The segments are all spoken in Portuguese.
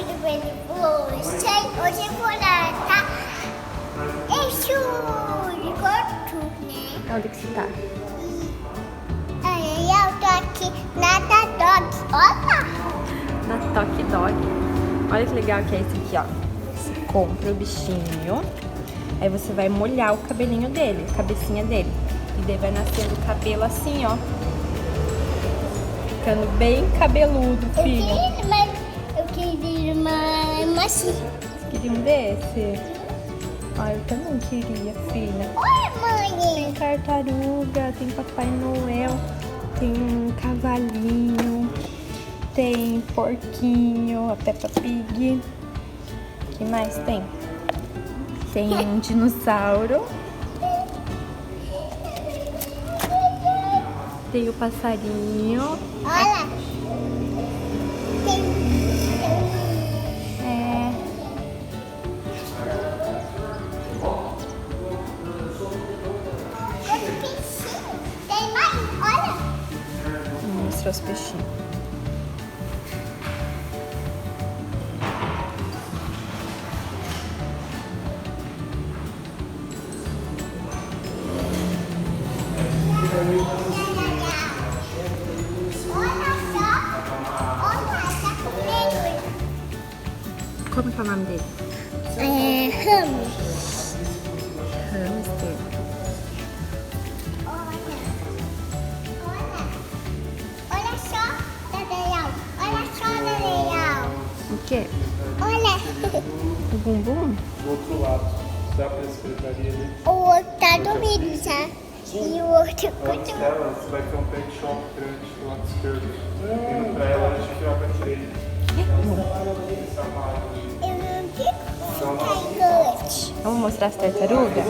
tudo bem com vocês? Hoje eu vou lá, tá? Isso, corto, né? Onde que você tá? Eu tô aqui na Tok Dog, olha! Na Tok Dog. Olha que legal que é esse aqui, ó. Você compra o bichinho, aí você vai molhar o cabelinho dele, a cabecinha dele. E daí vai nascendo o cabelo assim, ó. Ficando bem cabeludo, filho. Eu queria uma assim. Você queria um desse? Ah, eu também queria, filha. Oi, mãe! Tem tartaruga, tem Papai Noel, tem um cavalinho, tem porquinho, a Peppa Pig. O que mais tem? Tem um dinossauro. Tem o passarinho. Olha! Tem... É... Outro peixinho. Tem mais, olha! Vou mostrar os peixinhos. Como que é o nome dele? Ramos. Hamster. Olha só, Daniel. Olha só, Daniel. O quê? Olha. O bumbum? Do outro lado, dá pra secretaria ali. O outro tá dormindo já. E o outro Antes dela, você vai ter um pet shop grande do lado esquerdo. Indo pra ela, a gente vai pra direita. Essa margem. Eu não digo gigante. Vamos mostrar as tartarugas?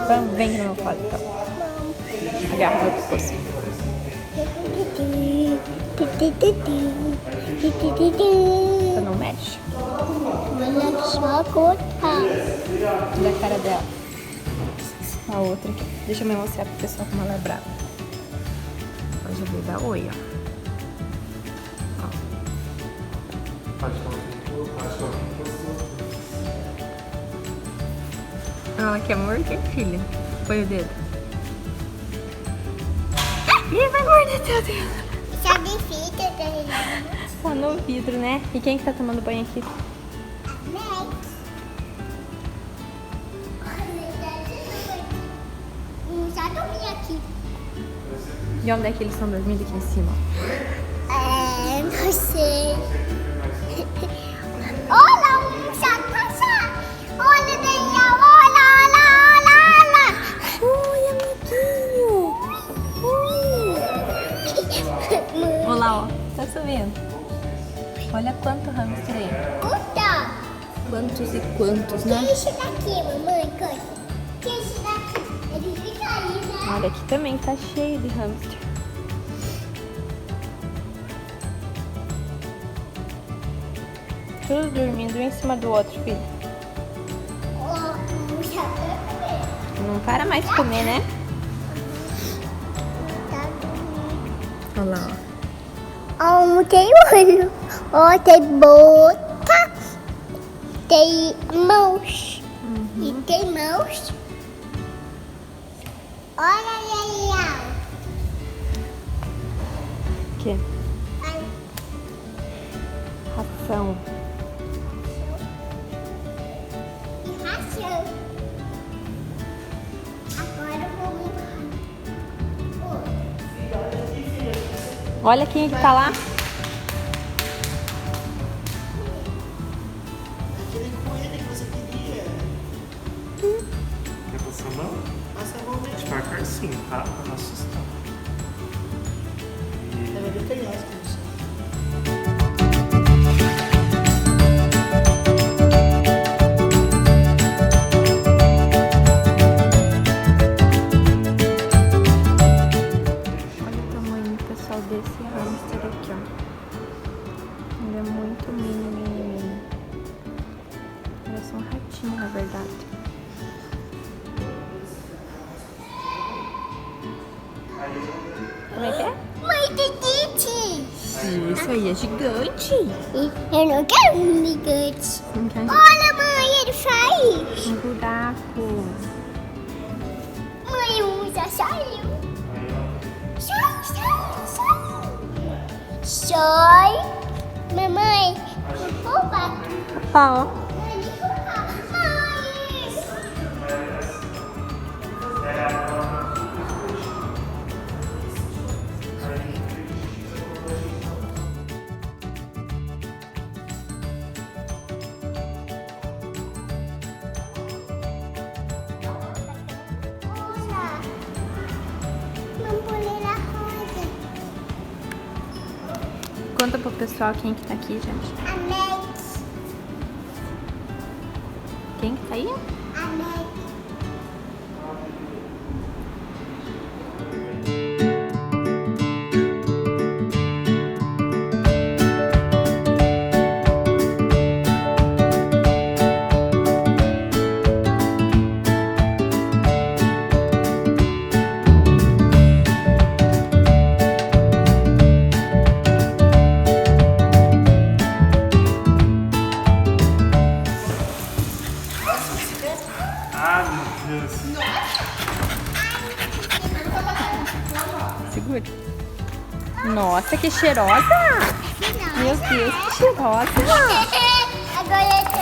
Vamos, vem que não pode então. Agarra no pescoço. Você não mexe? Olha só cortar. Olha a cara dela. A outra aqui. Deixa eu me mostrar pro pessoal como ela é brava. Pode ver da Oi, ó. Ela quer morder, filha. Põe o dedo. Ih, vai morder teu dedo. Isso é difícil, Daniel. Tá no vidro, né? E quem que tá tomando banho aqui? Meg. Já dormi aqui. E onde é que eles estão dormindo aqui em cima? Não sei. Olha, um saco. Olha, Daniel. Olha. Oi, amiguinho. Olha lá, ó. Tá subindo. Olha quanto hamster aí. Puta. Quantos e quantos, né? Que é esse daqui, mamãe? Que é esse daqui? Ele fica aí, né? Olha, aqui também tá cheio de hamster. Tudo dormindo um em cima do outro, filho. Não para mais de comer, né? Olha lá, ó. Tem olho. Tem boca. Tem mãos. E tem mãos. Olha aí, ó. O quê? Ração. E ração. Agora vamos. Olha quem é que tá lá. Aquele coelho que você queria. Quer passar a mão? Passa a mão mesmo. Devagarzinho, tá? Pra não assustar. Ela é bem carinhosa com você. Olha o tamanho, pessoal, desse hamster aqui, ó. Ele é muito mini. Parece um ratinho, na verdade. Como é que é? Mãe, tem dente. Isso aí é gigante. Eu não quero um gigante. Não quer? Olha, mãe, ele faz. Um buraco. Mãe, usa, saiu. Sai. Mamãe, opa. Ó. Mãe, Conta pro pessoal quem que tá aqui, gente. a Meg. Quem que tá aí? A Meg. Ah, meu Deus. Segura. Nossa, que cheirosa. Meu Deus, que cheirosa. Agora eu tô...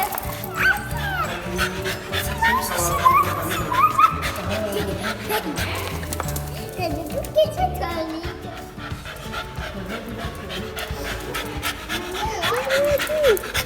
Por que você tá ali? Olha aqui.